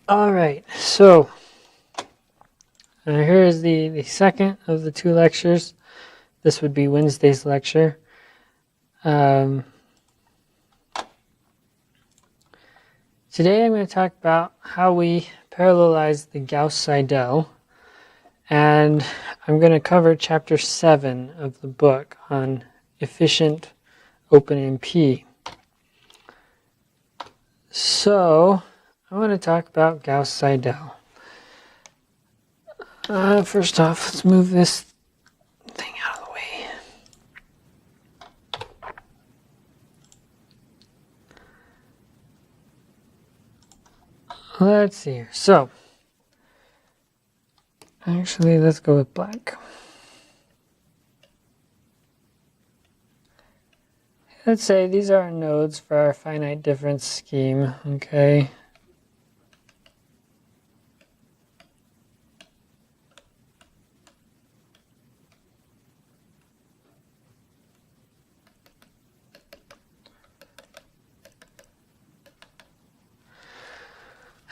All right, so here is the second of the two lectures. This would be Wednesday's lecture. Today I'm going to talk about how we parallelize the Gauss-Seidel, and I'm going to cover chapter 7 of the book on efficient OpenMP. So I want to talk about Gauss-Seidel. First off, let's move this thing out of the way. Let's see here. So, actually, let's go with black. Let's say these are our nodes for our finite difference scheme, okay?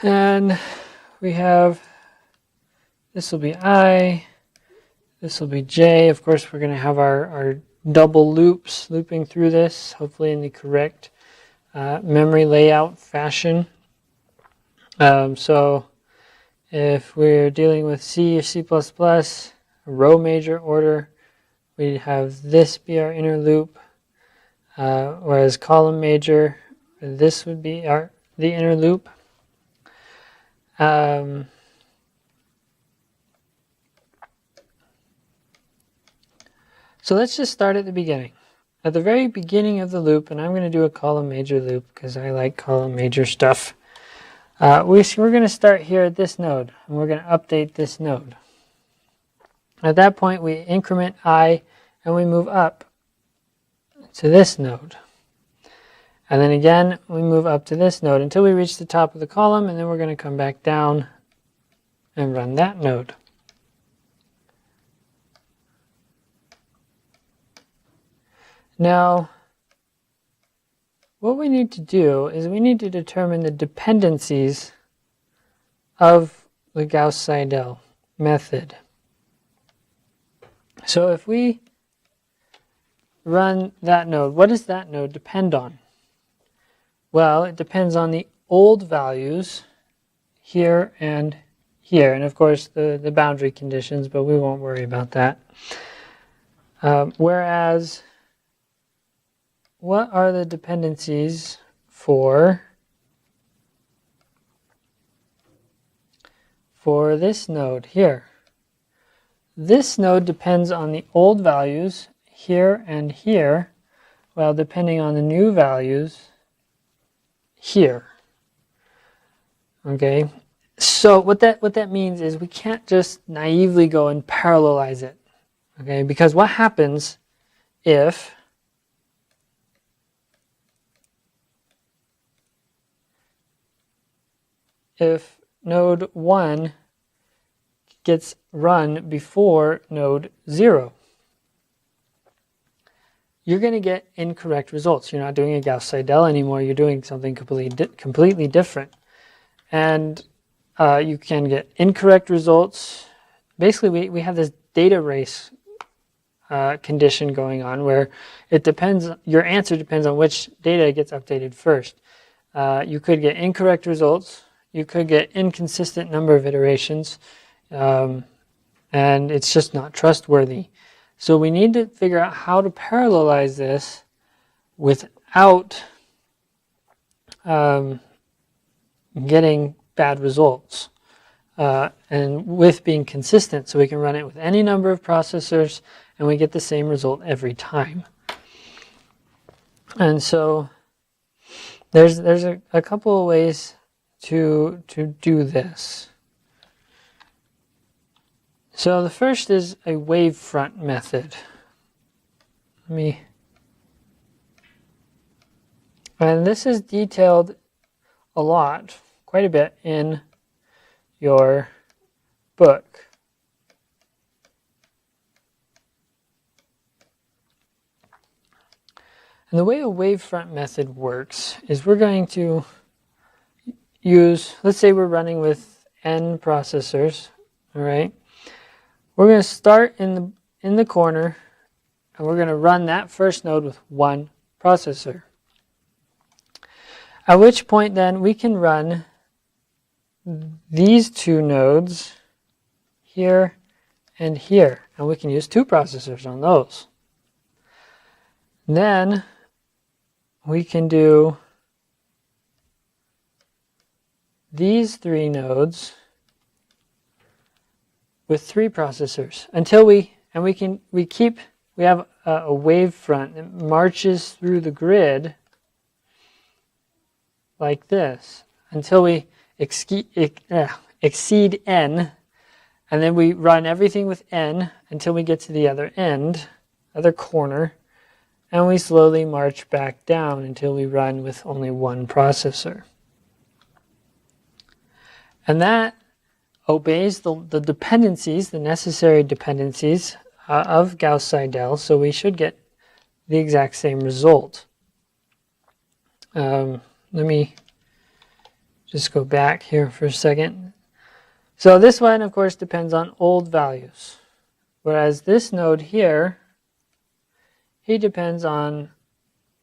And we have, this will be I, this will be J. Of course, we're going to have our double loops looping through this, hopefully in the correct memory layout fashion. So if we're dealing with C or C++, row major order, we have this be our inner loop, whereas column major, this would be the inner loop. So let's just start at the beginning. At the very beginning of the loop, and I'm going to do a column major loop because I like column major stuff. We're going to start here at this node, and we're going to update this node. At that point, we increment I, and we move up to this node. And then again, we move up to this node until we reach the top of the column, and then we're going to come back down and run that node. Now, what we need to do is we need to determine the dependencies of the Gauss-Seidel method. So if we run that node, what does that node depend on? Well, it depends on the old values here and here, and of course the boundary conditions, but we won't worry about that. Whereas, what are the dependencies for this node here? This node depends on the old values here and here, while depending on the new values here. Okay, so what that means is we can't just naively go and parallelize it. Okay, because what happens if node 1 gets run before node 0? You're going to get incorrect results. You're not doing a Gauss-Seidel anymore. You're doing something completely different. And you can get incorrect results. Basically, we have this data race condition going on where it depends, your answer depends on which data gets updated first. You could get incorrect results. You could get inconsistent number of iterations. And it's just not trustworthy. So we need to figure out how to parallelize this without getting bad results and with being consistent, so we can run it with any number of processors and we get the same result every time. And so there's a couple of ways to do this. So the first is a wavefront method. And this is detailed a lot, quite a bit, in your book. And the way a wavefront method works is we're going to use, let's say we're running with n processors, all right? We're going to start in the corner, and we're going to run that first node with one processor. At which point then we can run these two nodes here and here, and we can use two processors on those. Then we can do these three nodes with three processors until we have a wave front that marches through the grid like this until we exceed n, and then we run everything with n until we get to the other end, other corner, and we slowly march back down until we run with only one processor. And that obeys the dependencies, the necessary dependencies of Gauss-Seidel, so we should get the exact same result. Let me just go back here for a second. So this one, of course, depends on old values, whereas this node here, he depends on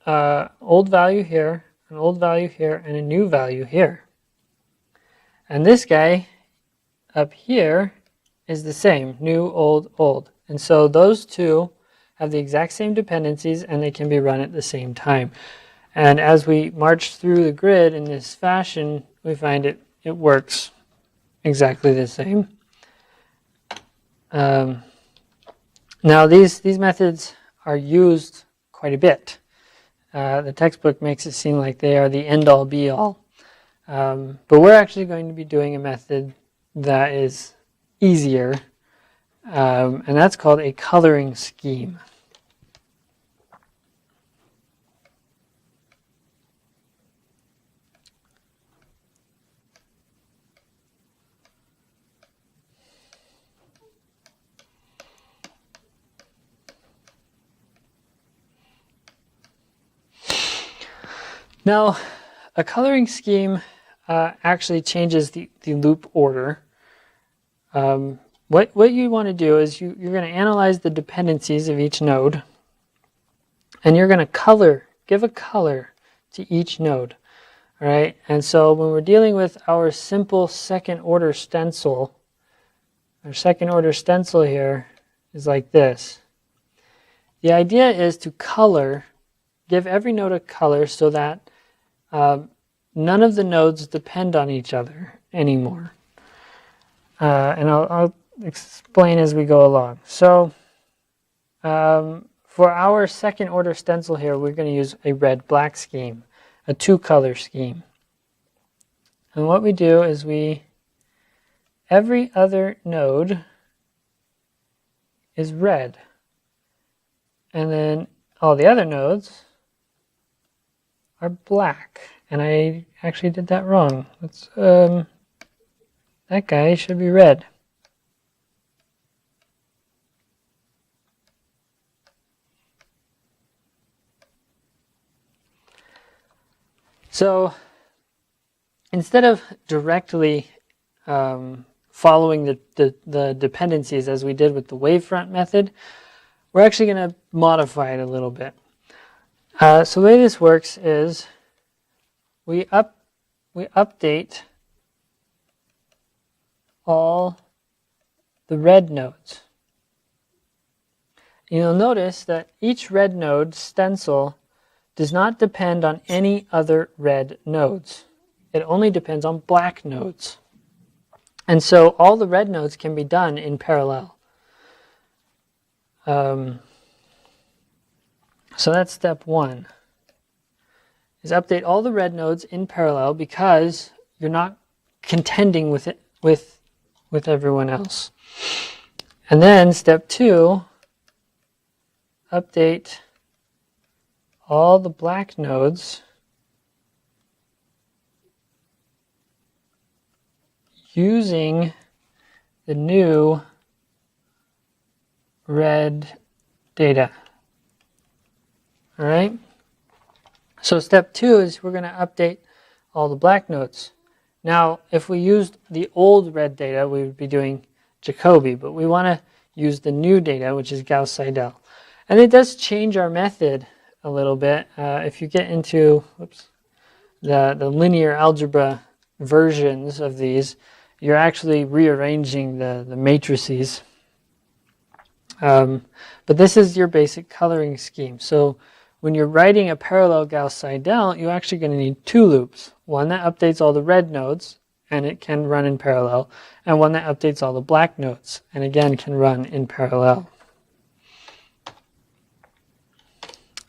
old value here, an old value here, and a new value here. And this guy up here is the same, new, old, old. And so those two have the exact same dependencies, and they can be run at the same time. And as we march through the grid in this fashion, we find it works exactly the same. Now these methods are used quite a bit. The textbook makes it seem like they are the end-all be-all. But we're actually going to be doing a method that is easier, and that's called a coloring scheme. Now, a coloring scheme actually changes the loop order. What you want to do is you're going to analyze the dependencies of each node, and you're going to give a color to each node. All right, and so when we're dealing with our simple second order stencil, our second order stencil here is like this. The idea is to give every node a color so that none of the nodes depend on each other anymore. And I'll explain as we go along. So for our second order stencil here, we're going to use a red-black scheme, a two-color scheme. And what we do is every other node is red. And then all the other nodes are black. And I actually did that wrong. That guy should be red. So instead of directly following the dependencies as we did with the wavefront method, we're actually going to modify it a little bit. So the way this works is we update all the red nodes. You'll notice that each red node stencil does not depend on any other red nodes. It only depends on black nodes. And so all the red nodes can be done in parallel. So that's step one, is update all the red nodes in parallel because you're not contending with it with everyone else. And then step two, update all the black nodes using the new red data. All right? So step two is we're going to update all the black nodes. Now, if we used the old red data, we would be doing Jacobi, but we want to use the new data, which is Gauss-Seidel. And it does change our method a little bit. If you get into the linear algebra versions of these, you're actually rearranging the matrices. But this is your basic coloring scheme. So when you're writing a parallel Gauss-Seidel, you're actually going to need two loops. One that updates all the red nodes, and it can run in parallel, and one that updates all the black nodes, and again can run in parallel.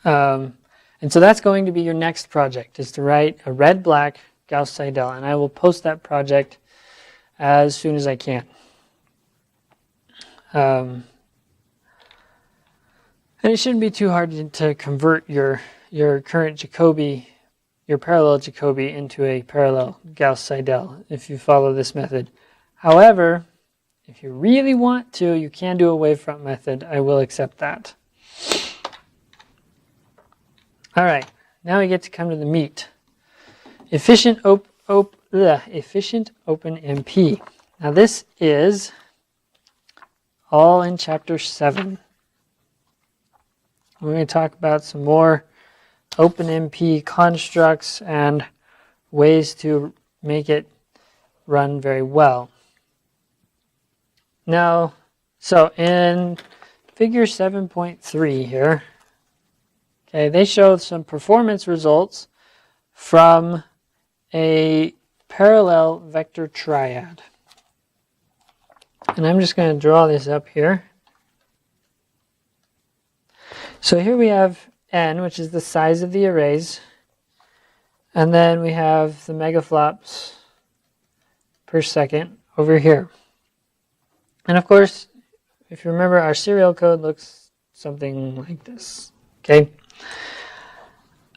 And so that's going to be your next project, is to write a red-black Gauss-Seidel, and I will post that project as soon as I can. And it shouldn't be too hard to convert your current Jacobi, your parallel Jacobi, into a parallel Gauss-Seidel if you follow this method. However, if you really want to, you can do a wavefront method. I will accept that. All right, now we get to come to the meat. Efficient OpenMP. Now this is all in Chapter 7. We're going to talk about some more OpenMP constructs and ways to make it run very well. Now, so in figure 7.3 here, okay, they showed some performance results from a parallel vector triad. And I'm just going to draw this up here. So here we have n, which is the size of the arrays, and then we have the megaflops per second over here. And of course, if you remember, our serial code looks something like this. Okay.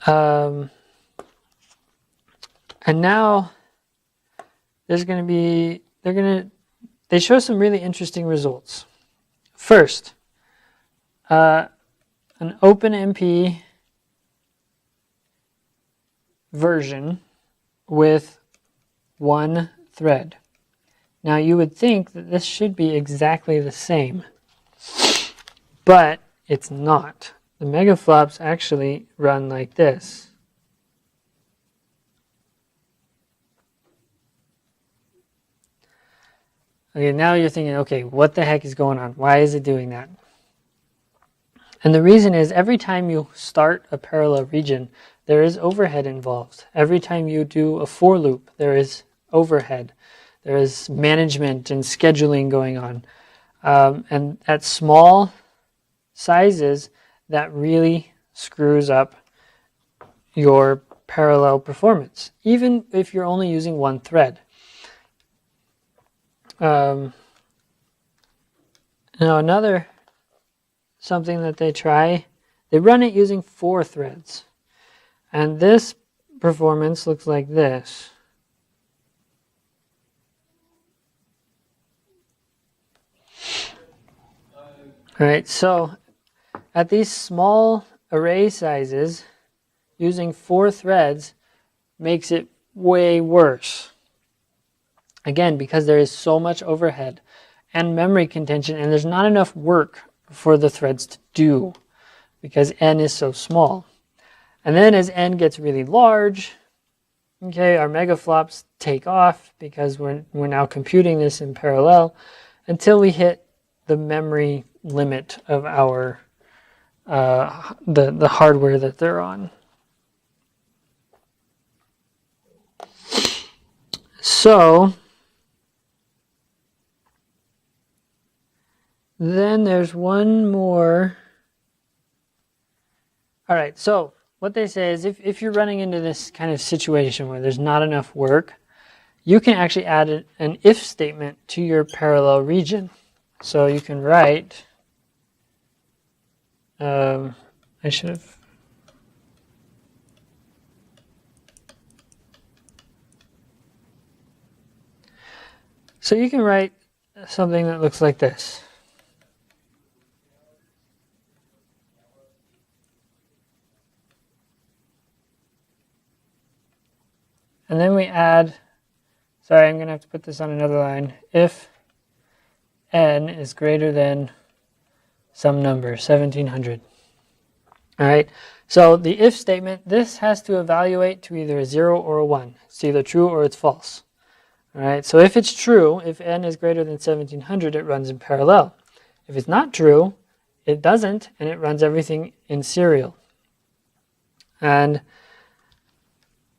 And now there's going to be, they show some really interesting results. First, an OpenMP version with one thread. Now you would think that this should be exactly the same, but it's not. The megaflops actually run like this. Okay, now you're thinking, okay, what the heck is going on? Why is it doing that? And the reason is every time you start a parallel region, there is overhead involved. Every time you do a for loop, there is overhead. There is management and scheduling going on. And at small sizes, that really screws up your parallel performance, even if you're only using one thread. Now something that they run it using 4 threads. And this performance looks like this. All right, so at these small array sizes, using 4 threads makes it way worse. Again, because there is so much overhead and memory contention, and there's not enough work for the threads to do because n is so small. And then as n gets really large, okay, our megaflops take off because we're now computing this in parallel until we hit the memory limit of our the hardware that they're on. So then there's one more. All right, so what they say is if you're running into this kind of situation where there's not enough work, you can actually add an if statement to your parallel region. So you can write, so you can write something that looks like this. And then we add sorry, I'm going to have to put this on another line. If n is greater than some number, 1700. All right, so the if statement, this has to evaluate to either a 0 or a 1. It's either true or it's false. All right, so if it's true, if n is greater than 1700, it runs in parallel. If it's not true, it doesn't, and it runs everything in serial. And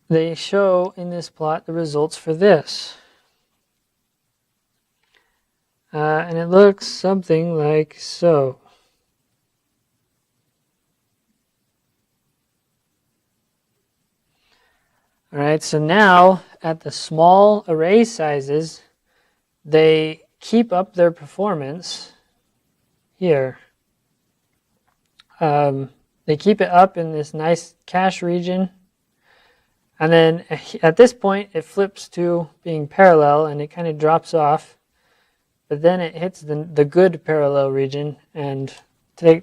they show in this plot the results for this. And it looks something like so. All right, so now at the small array sizes, they keep up their performance here. They keep it up in this nice cache region. And then at this point, it flips to being parallel and it kind of drops off. But then it hits the good parallel region and they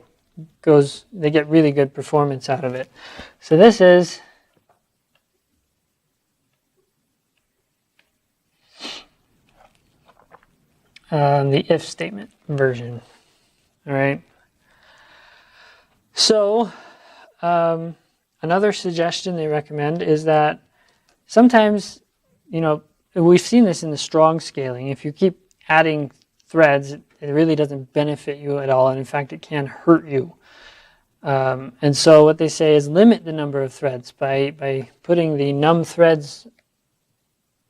get really good performance out of it. So this is the if statement version. All right. So another suggestion they recommend is that sometimes, we've seen this in the strong scaling. If you keep adding threads, it really doesn't benefit you at all. And in fact, it can hurt you. And so what they say is limit the number of threads by putting the num threads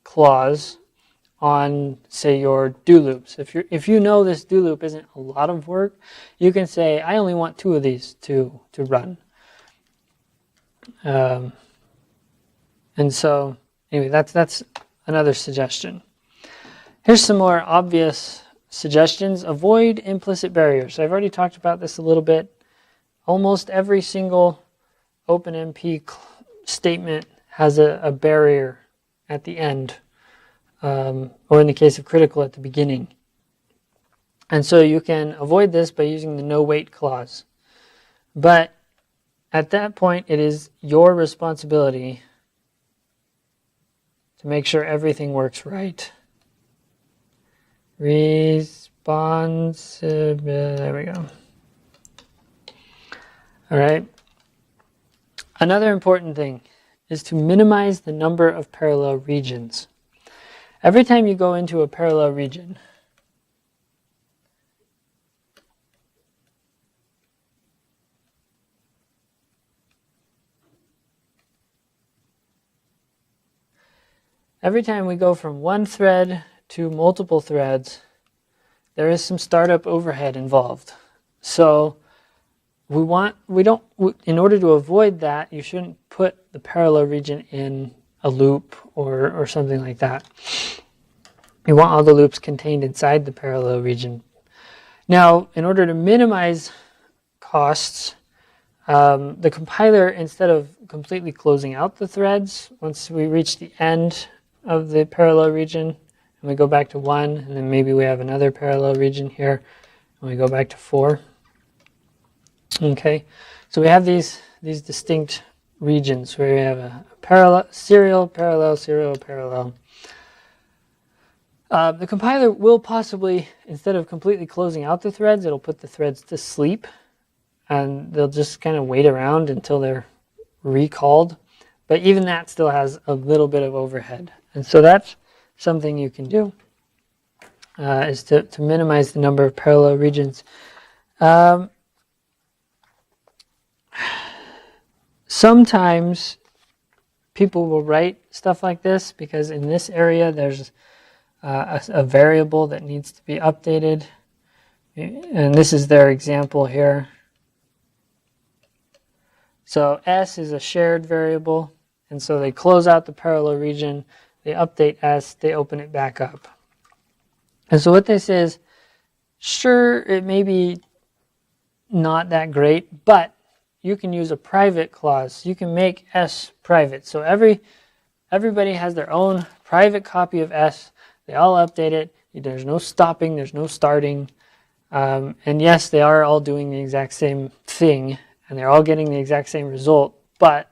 clause on, say, your do loops. If you know this do loop isn't a lot of work, you can say, I only want 2 of these to run. And so, anyway, that's another suggestion. Here's some more obvious suggestions. Avoid implicit barriers. So I've already talked about this a little bit. Almost every single OpenMP statement has a barrier at the end. Or in the case of critical, at the beginning. And so you can avoid this by using the no wait clause. But at that point, it is your responsibility to make sure everything works right. Responsibility. There we go. All right. Another important thing is to minimize the number of parallel regions. Every time you go into a parallel region, every time we go from one thread to multiple threads, there is some startup overhead involved. So in order to avoid that, you shouldn't put the parallel region in a loop or something like that. You want all the loops contained inside the parallel region. Now, in order to minimize costs, the compiler, instead of completely closing out the threads, once we reach the end of the parallel region, and we go back to 1, and then maybe we have another parallel region here, and we go back to 4. Okay, so we have these distinct regions where we have a parallel, serial, parallel, serial, parallel. The compiler will possibly, instead of completely closing out the threads, it'll put the threads to sleep, and they'll just kind of wait around until they're recalled. But even that still has a little bit of overhead. And so that's something you can do, is to minimize the number of parallel regions. Sometimes people will write stuff like this because in this area there's a variable that needs to be updated. And this is their example here. So S is a shared variable, and so they close out the parallel region, they update S, they open it back up. And so what they say is, sure, it may be not that great, but you can use a private clause. You can make S private. So everybody has their own private copy of S. They all update it. There's no stopping. There's no starting. And yes, they are all doing the exact same thing, and they're all getting the exact same result. But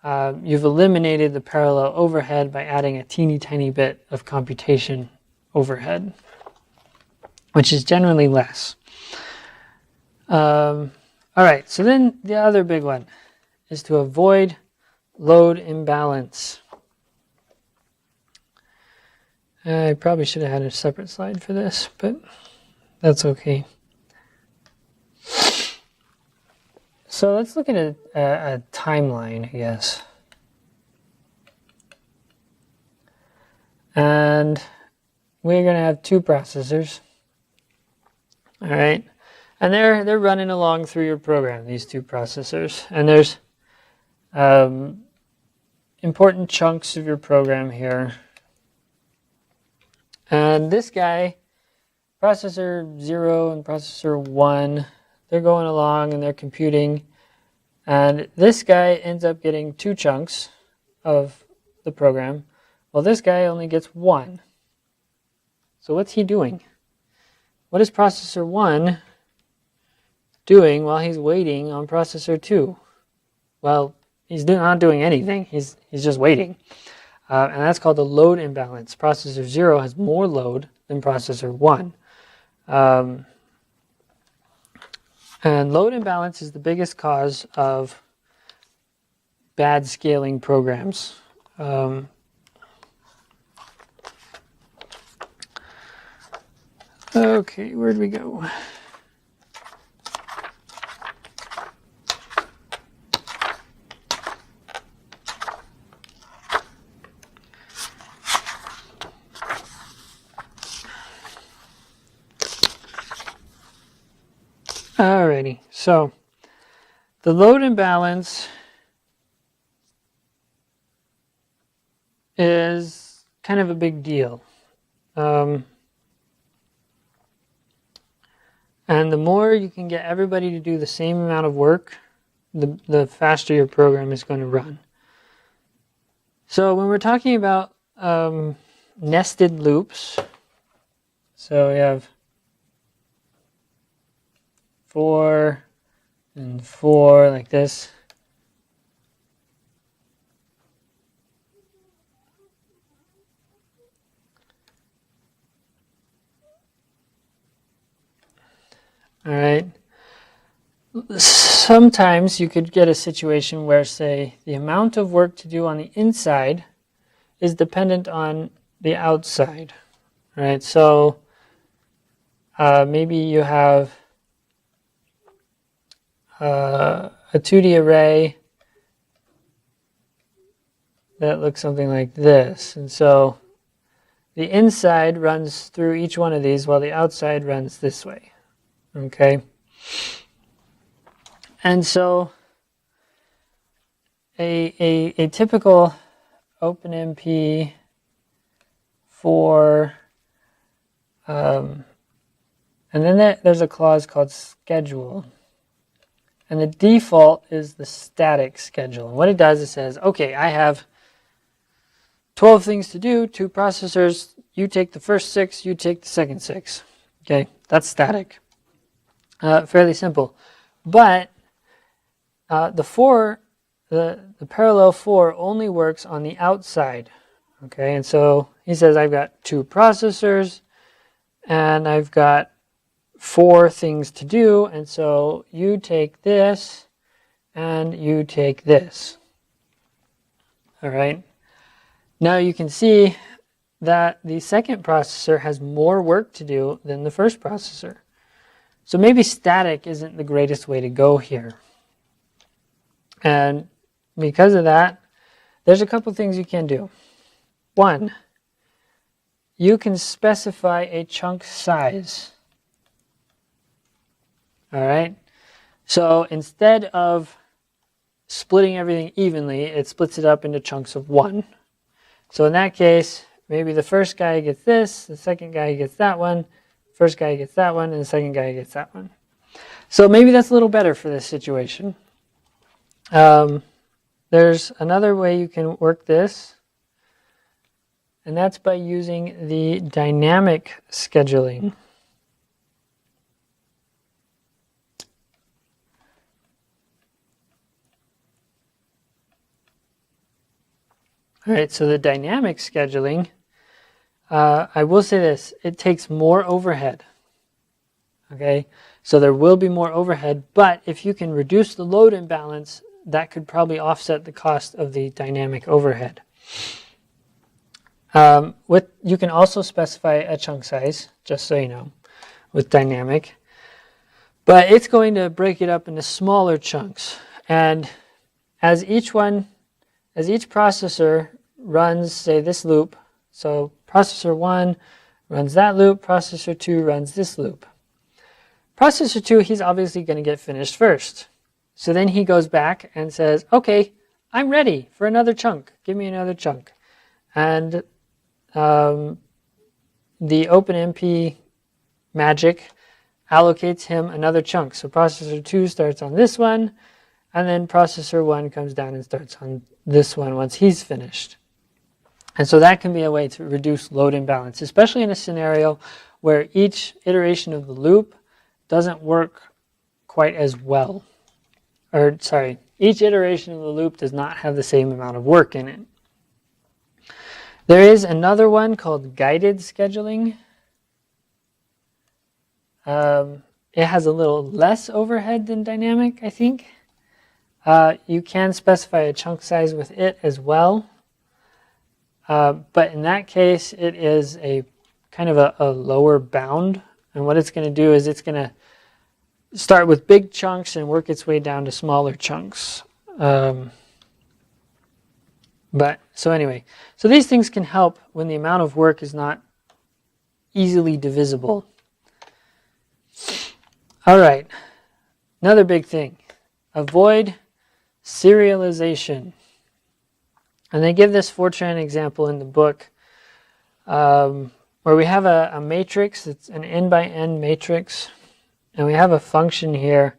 you've eliminated the parallel overhead by adding a teeny tiny bit of computation overhead, which is generally less. All right, so then the other big one is to avoid load imbalance. I probably should have had a separate slide for this, but that's okay. So let's look at a timeline, I guess. And we're going to have two processors. All right. And they're running along through your program, these two processors. And there's important chunks of your program here. And this guy, processor 0 and processor 1, they're going along and they're computing. And this guy ends up getting 2 chunks of the program. Well, this guy only gets 1. So what's he doing? What is processor 1 doing while he's waiting on processor 2? Well, he's not doing anything. He's just waiting. And that's called the load imbalance. Processor 0 has more load than processor 1. And load imbalance is the biggest cause of bad scaling programs. Okay, where'd we go? Alrighty, so the load imbalance is kind of a big deal. And the more you can get everybody to do the same amount of work, the faster your program is going to run. So when we're talking about nested loops, so we have 4 and 4 like this. All right. Sometimes you could get a situation where, say, the amount of work to do on the inside is dependent on the outside. All right. So maybe you have a 2D array that looks something like this. And so the inside runs through each one of these while the outside runs this way. Okay. And so a typical OpenMP for and then there's a clause called schedule. And the default is the static schedule. And what it does, it says, okay, I have 12 things to do, 2 processors, you take the first 6, you take the second 6. Okay, that's static. Fairly simple. But the parallel 4 only works on the outside. Okay, and so he says I've got 2 processors and I've got 4 things to do, and so you take this and you take this. All right. Now you can see that the second processor has more work to do than the first processor. So maybe static isn't the greatest way to go here. And because of that, there's a couple things you can do. One, you can specify a chunk size. All right. So instead of splitting everything evenly, it splits it up into chunks of 1. So in that case, maybe the first guy gets this, the second guy gets that one, first guy gets that one, and the second guy gets that one. So maybe that's a little better for this situation. There's another way you can work this, and that's by using the dynamic scheduling. All right, so the dynamic scheduling, I will say this, it takes more overhead. Okay, so there will be more overhead, but if you can reduce the load imbalance, that could probably offset the cost of the dynamic overhead. You can also specify a chunk size, just so you know, with dynamic. But it's going to break it up into smaller chunks. And as each processor runs, say, this loop, so processor 1 runs that loop, processor 2 runs this loop. Processor 2, he's obviously going to get finished first. So then he goes back and says, okay, I'm ready for another chunk. Give me another chunk. And the OpenMP magic allocates him another chunk. So processor 2 starts on this one, and then processor 1 comes down and starts on this one once he's finished. And so that can be a way to reduce load imbalance, especially in a scenario where each iteration of the loop doesn't work quite as well. Or, sorry, each iteration of the loop does not have the same amount of work in it. There is another one called guided scheduling. It has a little less overhead than dynamic, I think. You can specify a chunk size with it as well. But in that case, it is a kind of a lower bound. And what it's going to do is it's going to start with big chunks and work its way down to smaller chunks. So anyway, so these things can help when the amount of work is not easily divisible. All right, another big thing, avoid serialization. And they give this Fortran example in the book where we have a matrix, it's an n by n matrix, and we have a function here.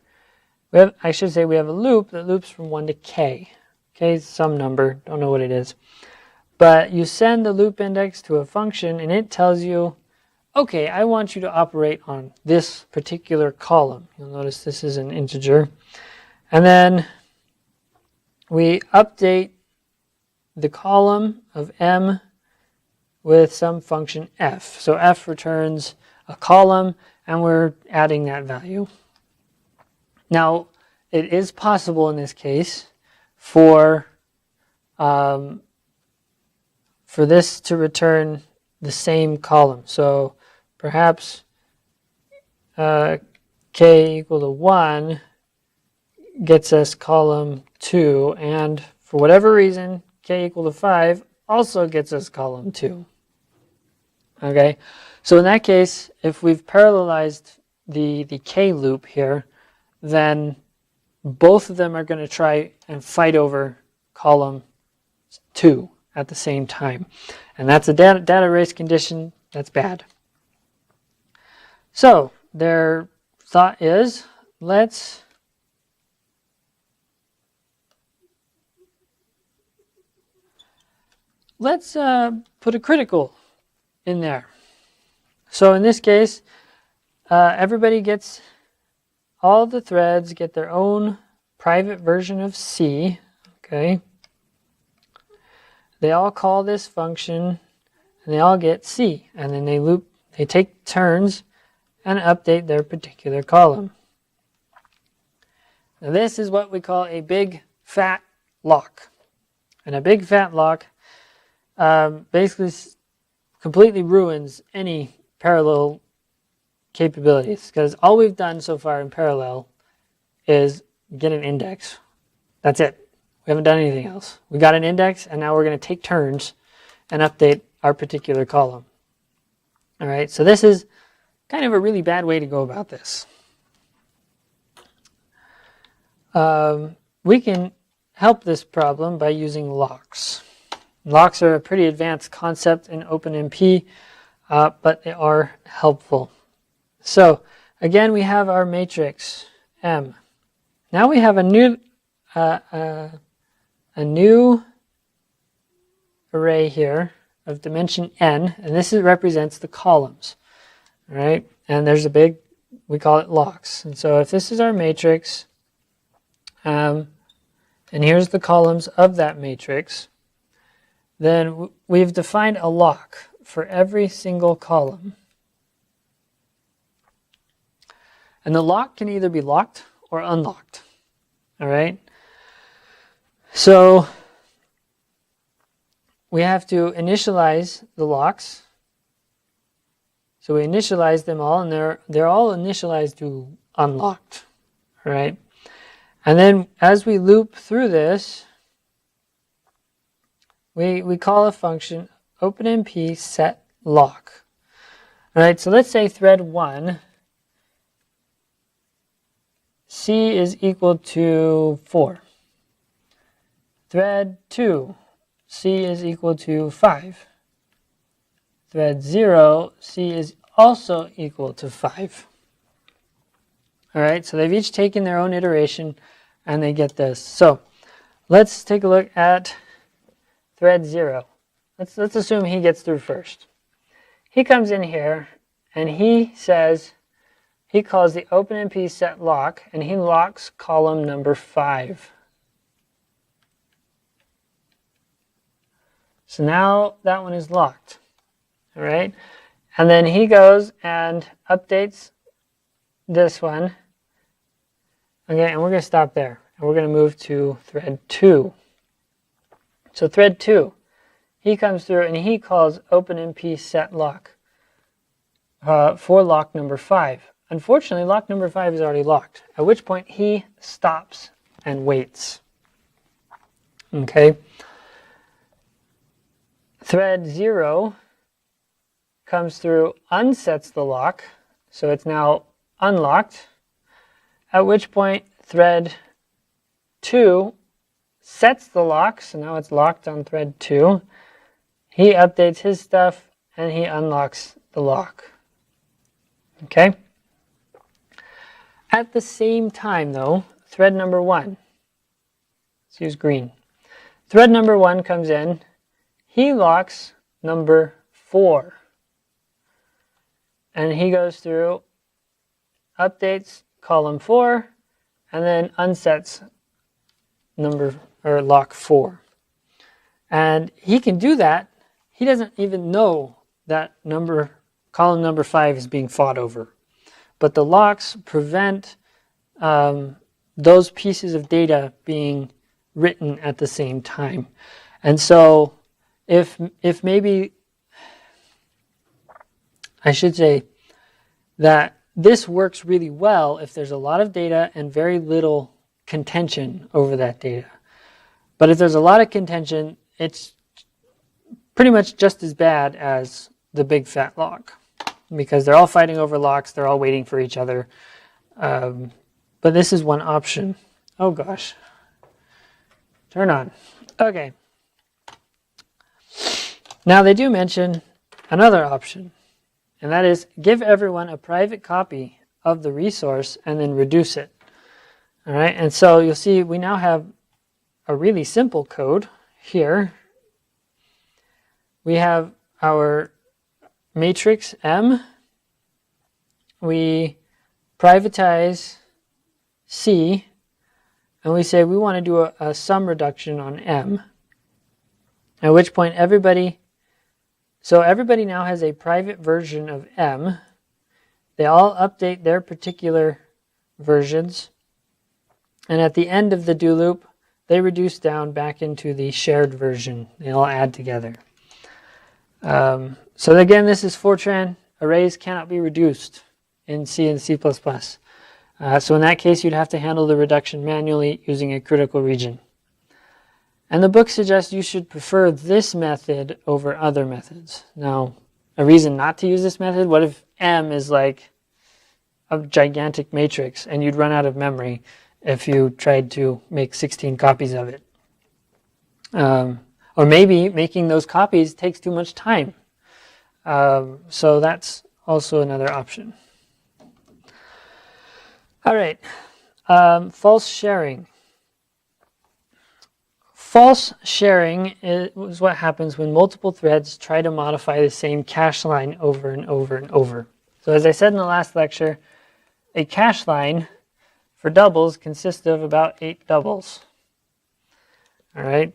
We have a loop that loops from 1 to k. K is some number, don't know what it is. But you send the loop index to a function and it tells you, okay, I want you to operate on this particular column. You'll notice this is an integer. And then we update the column of m with some function f. So f returns a column and we're adding that value. Now, it is possible in this case for this to return the same column. So perhaps k equal to 1 gets us column 2, and for whatever reason, k equal to 5 also gets us column 2. Okay, so in that case, if we've parallelized the k loop here, then both of them are going to try and fight over column 2 at the same time. And that's a data race condition. That's bad. So their thought is, let's put a critical in there. So in this case, everybody gets, all the threads get their own private version of C. Okay. They all call this function and they all get C, and then they take turns and update their particular column. Now this is what we call a big fat lock. And a big fat lock basically completely ruins any parallel capabilities, because all we've done so far in parallel is get an index. That's it. We haven't done anything else. We got an index, and now we're going to take turns and update our particular column. All right, so this is kind of a really bad way to go about this. We can help this problem by using locks. Locks are a pretty advanced concept in OpenMP, but they are helpful. So again, we have our matrix M. Now we have a new array here of dimension n, and this represents the columns. All right, and there's a big, we call it locks. And so if this is our matrix, and here's the columns of that matrix, then we've defined a lock for every single column. And the lock can either be locked or unlocked. All right? So we have to initialize the locks. So we initialize them all, and they're all initialized to unlocked. All right? And then as we loop through this, we call a function OpenMP set lock. All right, so let's say thread 1, C is equal to 4. Thread 2, C is equal to 5. Thread 0, C is also equal to 5. All right, so they've each taken their own iteration and they get this. So let's take a look at thread 0. Let's assume he gets through first. He comes in here and he says, he calls the OpenMP set lock and he locks column number 5. So now that one is locked. All right. And then he goes and updates this one. Okay, and we're going to stop there. And we're going to move to thread 2. So thread 2, he comes through and he calls OpenMP set lock for lock number 5. Unfortunately, lock number 5 is already locked, at which point he stops and waits. Okay. Thread 0 comes through, unsets the lock, so it's now unlocked, at which point thread 2 sets the lock, so now it's locked on thread 2. He updates his stuff and he unlocks the lock. Okay? At the same time though, thread number 1, let's use green. Thread number 1 comes in, he locks number 4. And he goes through, updates column 4, and then unsets lock 4. And he can do that. He doesn't even know that column number 5 is being fought over. But the locks prevent those pieces of data being written at the same time. And so if maybe, I should say that this works really well if there's a lot of data and very little contention over that data. But if there's a lot of contention, it's pretty much just as bad as the big fat lock, because they're all fighting over locks, they're all waiting for each other. But this is one option. Oh gosh. Turn on. Okay. Now they do mention another option, and that is give everyone a private copy of the resource and then reduce it. All right, and so you'll see we now have a really simple code here. We have our matrix M. We privatize C, and we say we want to do a sum reduction on M, at which point everybody now has a private version of M. They all update their particular versions, and at the end of the do loop, they reduce down back into the shared version. They all add together. So again, this is Fortran. Arrays cannot be reduced in C and C++. So in that case, you'd have to handle the reduction manually using a critical region. And the book suggests you should prefer this method over other methods. Now, a reason not to use this method, what if M is like a gigantic matrix and you'd run out of memory if you tried to make 16 copies of it? Or maybe making those copies takes too much time. So that's also another option. All right, false sharing. False sharing is what happens when multiple threads try to modify the same cache line over and over and over. So as I said in the last lecture, a cache line for doubles consists of about 8 doubles. All right.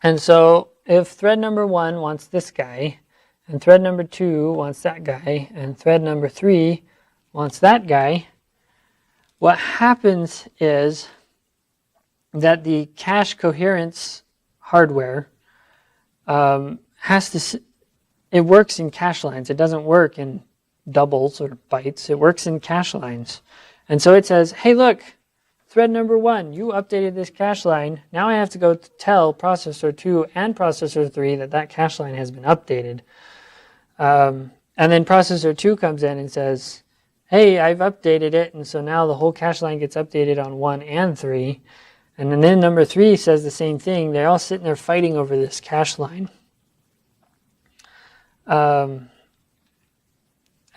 And so if thread number 1 wants this guy, and thread number 2 wants that guy, and thread number 3 wants that guy, what happens is that the cache coherence hardware it works in cache lines. It doesn't work in doubles or bytes. It works in cache lines. And so it says, hey, look, thread number 1, you updated this cache line. Now I have to go tell processor 2 and processor 3 that that cache line has been updated. And then processor 2 comes in and says, hey, I've updated it. And so now the whole cache line gets updated on 1 and 3. And then number 3 says the same thing. They're all sitting there fighting over this cache line. And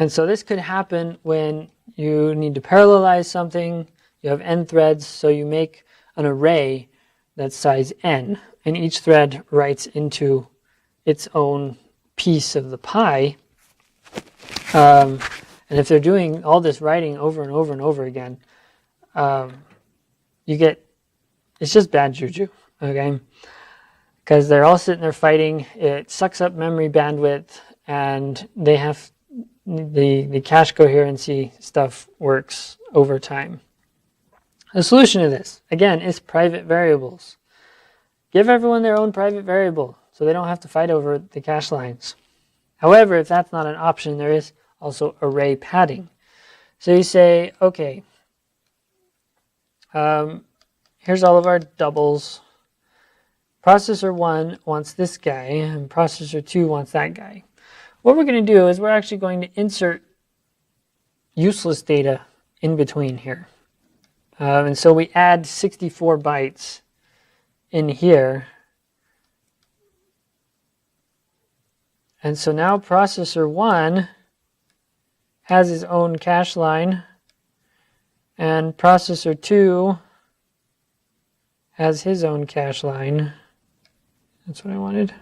so this could happen when you need to parallelize something. You have n threads, so you make an array that's size n, and each thread writes into its own piece of the pie. And if they're doing all this writing over and over and over again, it's just bad juju, okay? Because they're all sitting there fighting. It sucks up memory bandwidth, and they have the cache coherency stuff works over time. The solution to this, again, is private variables. Give everyone their own private variable so they don't have to fight over the cache lines. However, if that's not an option, there is also array padding. So you say, okay, here's all of our doubles. Processor 1 wants this guy, and processor 2 wants that guy. What we're going to do is we're actually going to insert useless data in between here. And so we add 64 bytes in here. And so now processor 1 has his own cache line, and processor 2 has his own cache line. That's what I wanted.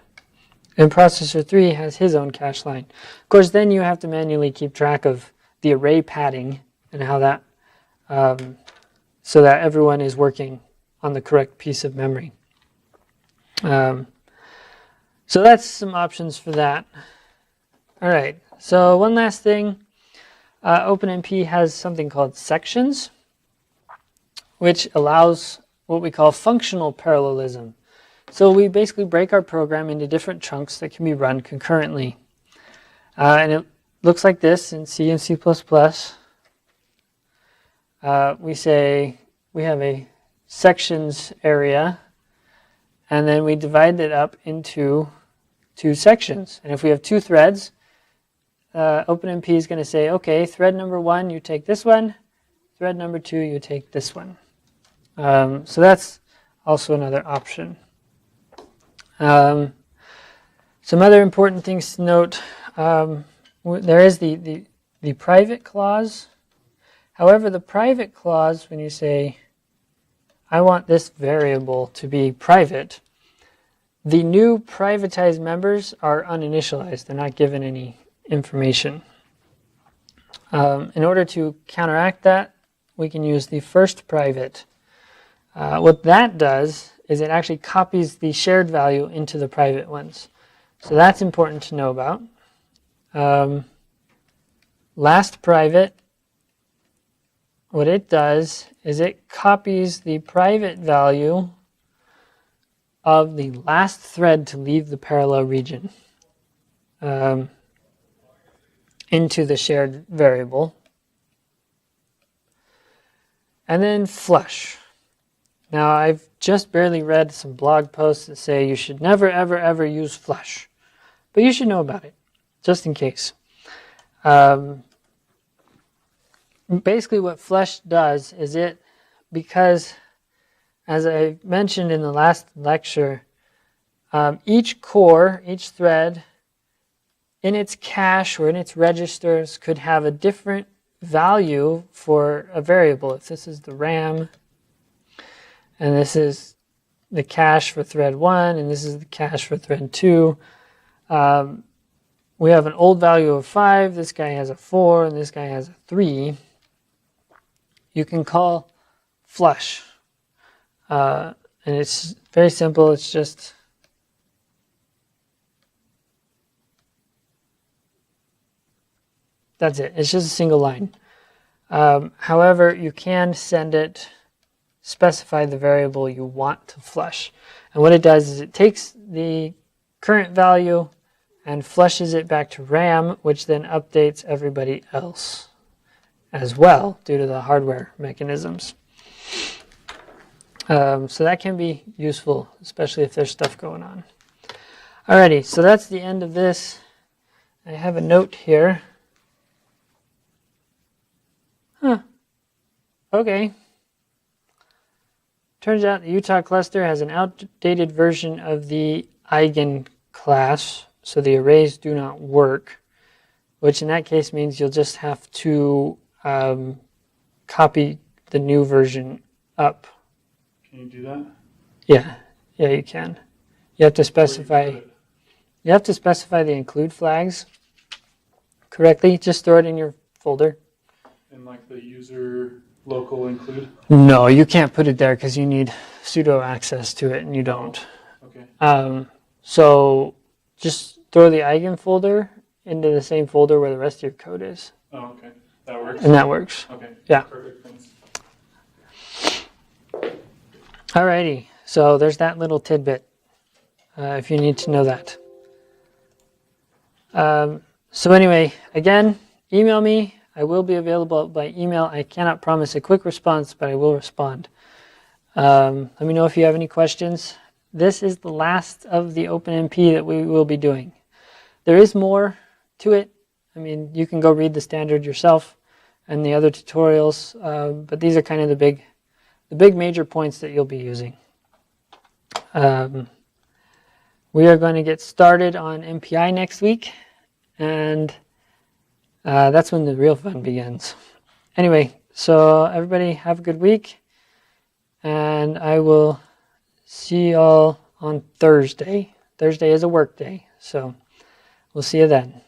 And processor 3 has his own cache line. Of course, then you have to manually keep track of the array padding and how that, so that everyone is working on the correct piece of memory. So that's some options for that. All right, so one last thing. OpenMP has something called sections, which allows what we call functional parallelism. So we basically break our program into different chunks that can be run concurrently. And it looks like this in C and C++. We say we have a sections area, and then we divide it up into 2 sections. And if we have 2 threads, OpenMP is going to say, okay, thread number 1, you take this one. Thread number 2, you take this one. So that's also another option. Some other important things to note. There is the private clause. However, the private clause, when you say, I want this variable to be private, the new privatized members are uninitialized. They're not given any information. In order to counteract that, we can use the first private. What that does is it actually copies the shared value into the private ones. So that's important to know about. Last private, what it does is it copies the private value of the last thread to leave the parallel region into the shared variable. And then flush. Now, I've just barely read some blog posts that say you should never, ever, ever use flush. But you should know about it, just in case. Basically, what flush does is because, as I mentioned in the last lecture, each core, each thread, in its cache or in its registers could have a different value for a variable. If this is the RAM, and this is the cache for thread 1, and this is the cache for thread 2. We have an old value of 5, this guy has a 4, and this guy has a 3. You can call flush. And it's very simple. It's just That's it. It's just a single line. However, you can send it, specify the variable you want to flush. And what it does is it takes the current value and flushes it back to RAM, which then updates everybody else as well due to the hardware mechanisms. So that can be useful, especially if there's stuff going on. Alrighty, so that's the end of this. I have a note here. Okay. Turns out the Utah cluster has an outdated version of the eigen class, so the arrays do not work, which in that case means you'll just have to copy the new version up. Can you do that? Yeah, you can. You have to specify. You have to specify the include flags correctly. Just throw it in your folder. In like the user local include? No, you can't put it there because you need sudo access to it, and you don't. Okay. So just throw the eigen folder into the same folder where the rest of your code is. Oh, okay. That works? And that works. Okay. Yeah. Perfect. Thanks. Alrighty. So there's that little tidbit if you need to know that. So anyway, again, email me. I will be available by email. I cannot promise a quick response, but I will respond. Let me know if you have any questions. This is the last of the OpenMP that we will be doing. There is more to it. I mean, you can go read the standard yourself and the other tutorials, but these are kind of the big major points that you'll be using. We are going to get started on MPI next week, and that's when the real fun begins. Anyway, so everybody have a good week, and I will see you all on Thursday. Thursday is a work day, so we'll see you then.